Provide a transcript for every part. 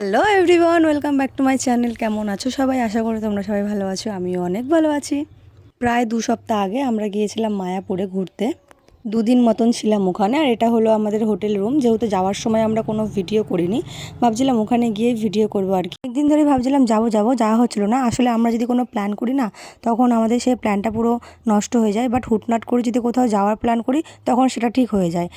Hello everyone, welcome back to my channel. কেমন আছো সবাই? আশা করি তোমরা সবাই ভালো আছো। আমিও অনেক ভালো আছি। প্রায় 2 সপ্তাহ আগে আমরা গিয়েছিলাম মায়াপুরে ঘুরতে। 2 দিন মতন ছিলাম ওখানে। আর এটা হলো আমাদের হোটেল রুম। যেহেতু যাওয়ার সময় আমরা কোনো ভিডিও করিনি, ভাবছিলাম ওখানে গিয়ে ভিডিও করবো আর কি। একদিন ধরে ভাবছিলাম যাবো যাওয়া হচ্ছিলো না। আসলে আমরা যদি কোনো প্ল্যান করি না, তখন আমাদের সেই প্ল্যানটা পুরো নষ্ট হয়ে যায়। বাট হুটনাট করে যদি কোথাও যাওয়ার প্ল্যান করি, তখন সেটা ঠিক হয়ে যায়।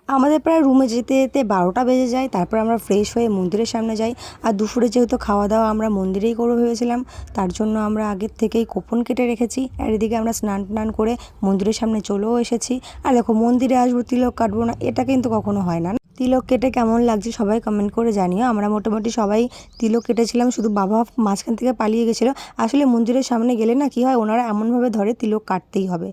আমাদের প্রায় রুমে যেতে যেতে 12টা বেজে যায়। তারপর আমরা ফ্রেশ হয়ে মন্দিরের সামনে যাই। আর দুপুরে যেহেতু খাওয়া দাওয়া আমরা মন্দিরেই করবো ভেবেছিলাম, তার জন্য আমরা আগের থেকেই কুপন কেটে রেখেছি। আর এদিকে আমরা স্নান টান করে মন্দিরের সামনে চলেও এসেছি। আর দেখো, মন্দিরে আসবো তিলক কাটবো না, এটা কিন্তু কখনো হয় না। তিলক কেটে কেমন লাগছে সবাই কমেন্ট করে জানিও। আমরা মোটামুটি সবাই তিলক কেটেছিলাম, শুধু বাবা মাঝখান থেকে পালিয়ে গেছিলো। আসলে মন্দিরের সামনে গেলে না কি হয়, ওনারা এমনভাবে ধরে তিলক কাটতেই হবে।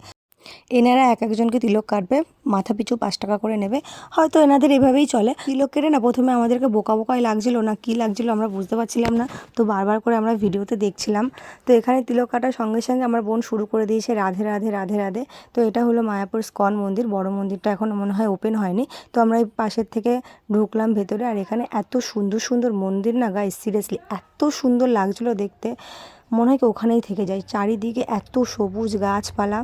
এনারা এক একজনকে তিলক কাটবে, মাথা পিছু 5 টাকা করে নেবে। হয়তো এনাদের এভাবেই চলে। তিলক কেটে না প্রথমে আমাদেরকে বোকা বোকাই লাগছিল, না কি লাগছিল আমরা বুঝতে পারছিলাম না। তো বারবার করে আমরা ভিডিওতে দেখছিলাম। তো এখানে তিলক কাটার সঙ্গে সঙ্গে আমার বোন শুরু করে দিয়েছে রাধে রাধে রাধে রাধে। তো এটা হলো মায়াপুর স্কন মন্দির। বড় মন্দিরটা এখনও মনে হয় ওপেন হয়নি। তো আমরা এই পাশের থেকে ঢুকলাম ভেতরে। আর এখানে এত সুন্দর সুন্দর মন্দির না গাইস, সিরিয়াসলি এত সুন্দর লাগছিল দেখতে, মনে হয় কি ওখানেই থেকে যায়। চারিদিকে এত সবুজ গাছপালা।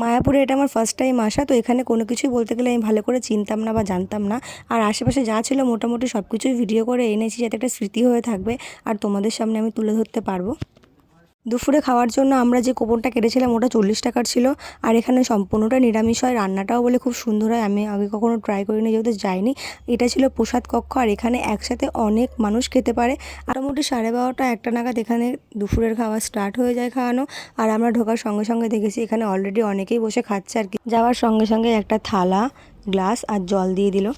মায়াপুরে এটা আমার ফার্স্ট টাইম আসা। তো এখানে কোনো কিছুই বলতে গেলে আমি ভালো করে চিনতাম না বা জানতাম না। আর আশেপাশে যা ছিল মোটামুটি সব কিছুই ভিডিও করে এনেছি, যাতে একটা স্মৃতি হয়ে থাকবে আর তোমাদের সামনে আমি তুলে ধরতে পারবো। দুপুরে খাওয়ার জন্য আমরা যে কুপনটা কেটেছিলাম ওটা 40 টাকার ছিল। আর এখানে সম্পূর্ণটা নিরামিষ হয়, রান্নাটাও বলে খুব সুন্দর হয়। আমি আগে কখনো ট্রাই করিনি যেহেতু যাইনি। এটা ছিল প্রসাদ কক্ষ, আর এখানে একসাথে অনেক মানুষ খেতে পারে। আর মোটামুটি 12:30 1টা নাগাদ এখানে দুপুরের খাওয়া স্টার্ট হয়ে যায় খাওয়ানো। আর আমরা ঢোকার সঙ্গে সঙ্গে দেখেছি এখানে অলরেডি অনেকেই বসে খাচ্ছে আর কি। যাওয়ার সঙ্গে সঙ্গে একটা থালা, গ্লাস আর জল দিয়ে দিল।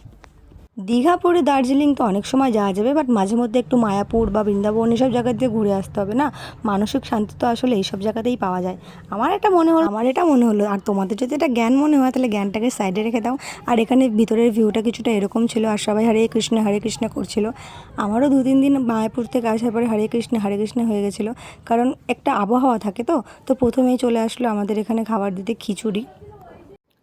দীঘা পরে দার্জিলিং তো অনেক সময় যাওয়া যাবে, বাট মাঝে মধ্যে একটু মায়াপুর বা বৃন্দাবন এসব জায়গা দিয়ে ঘুরে আসতে হবে না? মানসিক শান্তি তো আসলে এইসব জায়গাতেই পাওয়া যায়। আমার এটা মনে হলো। আর তোমাদের যদি এটা জ্ঞান মনে হয়, তাহলে জ্ঞানটাকে সাইডে রেখে দাও। আর এখানে ভিতরের ভিউটা কিছুটা এরকম ছিল, আর সবাই হরে কৃষ্ণ করছিল। আমারও 2-3 দিন মায়াপুর থেকে আসার পরে হরে কৃষ্ণ হয়ে গেছিলো। কারণ একটা আবহাওয়া থাকে, তো প্রথমেই চলে আসলো আমাদের এখানে খাবার দিতে খিচুড়ি।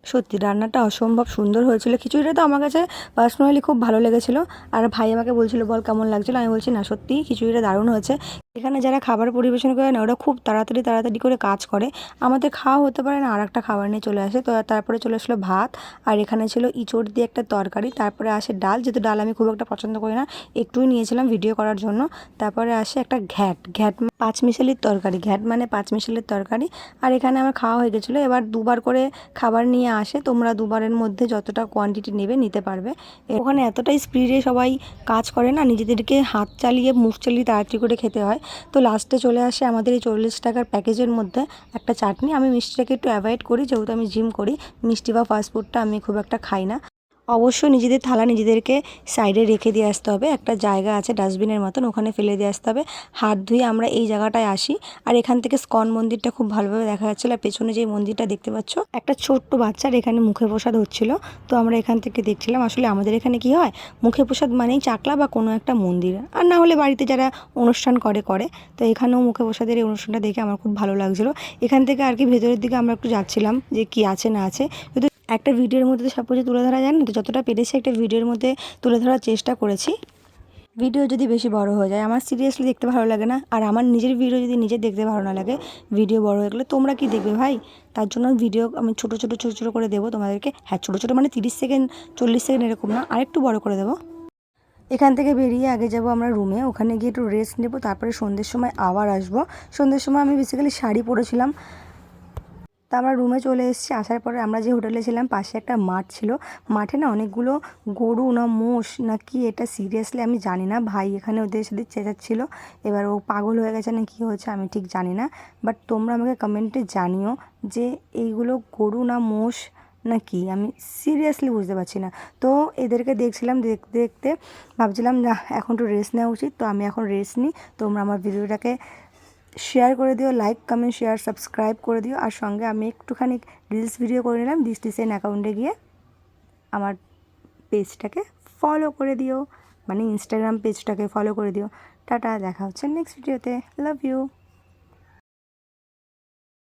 সত্যি রান্নাটা অসম্ভব সুন্দর হয়েছিল। খিচুড়িটা তো আমার কাছে পার্সোনালি খুব ভালো লেগেছিলো। আর ভাই আমাকে বলছিল বল কেমন লাগছিলো, আমি বলছি না সত্যিই খিচুড়িটা দারুণ হয়েছে। এখানে যারা খাবার পরিবেশন করে না, ওরা খুব তাড়াতাড়ি করে কাজ করে। আমাদের খাওয়া হতে পারে না, আর একটা খাবার নিয়ে চলে আসে। তো তারপরে চলে আসলো ভাত, আর এখানে ছিল ইঁচড় দিয়ে একটা তরকারি। তারপরে আসে ডাল, যেহেতু ডাল আমি খুব একটা পছন্দ করি না, একটুই নিয়েছিলাম ভিডিও করার জন্য। তারপরে আসে একটা ঘ্যাট পাঁচমিশালির তরকারি, ঘ্যাট মানে পাঁচমিশালির তরকারি। আর এখানে আমার খাওয়া হয়ে গেছিলো। এবার দুবার করে খাবার নিয়ে আসে, তোমরা দুবারের মধ্যে যতটা কোয়ান্টিটি নেবে নিতে পারবে। ওখানে এতটাই স্পিডে সবাই কাজ করে না, নিজেদেরকে হাত চালিয়ে মুখ চালিয়ে তাড়াতাড়ি করে খেতে হয়। তো লাস্টে চলে আসে আমাদের এই 40 টাকার প্যাকেজের মধ্যে একটা চাটনি। আমি মিষ্টিটাকে একটু অ্যাভয়েড করি, যেহেতু আমি জিম করি। মিষ্টি বা ফাস্টফুডটা আমি খুব একটা খাই না। অবশ্যই নিজেদের থালা নিজেদেরকে সাইডে রেখে দিয়ে আসতে হবে। একটা জায়গা আছে ডাস্টবিনের মতন, ওখানে ফেলে দিয়ে আসতে হবে। হাত ধুয়ে আমরা এই জায়গাটায় আসি। আর এখান থেকে স্কন মন্দিরটা খুব ভালোভাবে দেখা যাচ্ছিলো। আর পেছনে যে মন্দিরটা দেখতে পাচ্ছ, একটা ছোট্ট বাচ্চার এখানে মুখে প্রসাদ হচ্ছিলো। তো আমরা এখান থেকে দেখছিলাম। আসলে আমাদের এখানে কি হয়, মুখে প্রসাদ মানেই চাকলা বা কোনো একটা মন্দির, আর না হলে বাড়িতে যারা অনুষ্ঠান করে। তো এখানেও মুখে প্রসাদের এই অনুষ্ঠানটা দেখে আমার খুব ভালো লাগছিলো। এখান থেকে আর কি ভেতরের দিকে আমরা একটু যাচ্ছিলাম যে কি আছে না আছে। যদি একটা ভিডিওর মধ্যে তো সব কিছু তুলে ধরা যায় না, তো যতটা পেরেছি একটা ভিডিওর মধ্যে তুলে ধরার চেষ্টা করেছি। ভিডিও যদি বেশি বড় হয়ে যায়, আমার সিরিয়াসলি দেখতে ভালো লাগে না। আর আমার নিজের ভিডিও যদি নিজের দেখতে ভালো না লাগে, ভিডিও বড় হয়ে গেলে তোমরা কি দেখবে ভাই? তার জন্য ভিডিও আমি ছোটো করে দেবো তোমাদেরকে। হ্যাঁ, ছোটো মানে 30 সেকেন্ড 40 সেকেন্ড এরকম না, আরেকটু বড় করে দেবো। এখান থেকে বেরিয়ে আগে যাব আমরা রুমে, ওখানে গিয়ে একটু রেস্ট নেবো। তারপরে সন্ধ্যের সময় আবার আসবো। সন্ধ্যের সময় আমি বেসিক্যালি শাড়ি পরেছিলাম। তা আমরা রুমে চলে এসেছি। আসার পরে আমরা যে হোটেলে ছিলাম পাশে একটা মাঠ ছিল। মাঠে না অনেকগুলো গরু না মোষ না কি, এটা সিরিয়াসলি আমি জানি না। ভাই এখানে ওদের সাথে চেঁচাচ্ছিল। এবার ও পাগল হয়ে গেছে না কি হয়েছে আমি ঠিক জানি না। বাট তোমরা আমাকে কমেন্টে জানিও যে এইগুলো গরু না মোষ না কি, আমি সিরিয়াসলি বুঝতে পারছি না। তো এদেরকে দেখছিলাম, দেখতে দেখতে ভাবছিলাম না এখন একটু রেস্ট নেওয়া উচিত। তো আমি এখন রেস্ট নিই। তোমরা আমার ভিডিওটাকে শেয়ার করে দিও, লাইক কমেন্ট শেয়ার সাবস্ক্রাইব করে দিও। আর সঙ্গে আমি একটুখানি রিলস ভিডিও করে নিলাম ডিসটিসেন অ্যাকাউন্টে গিয়ে। আমার পেজটাকে ফলো করে দিও, মানে ইনস্টাগ্রাম পেজটাকে ফলো করে দিও। টাটা, দেখা হচ্ছে নেক্সট ভিডিওতে। Love you.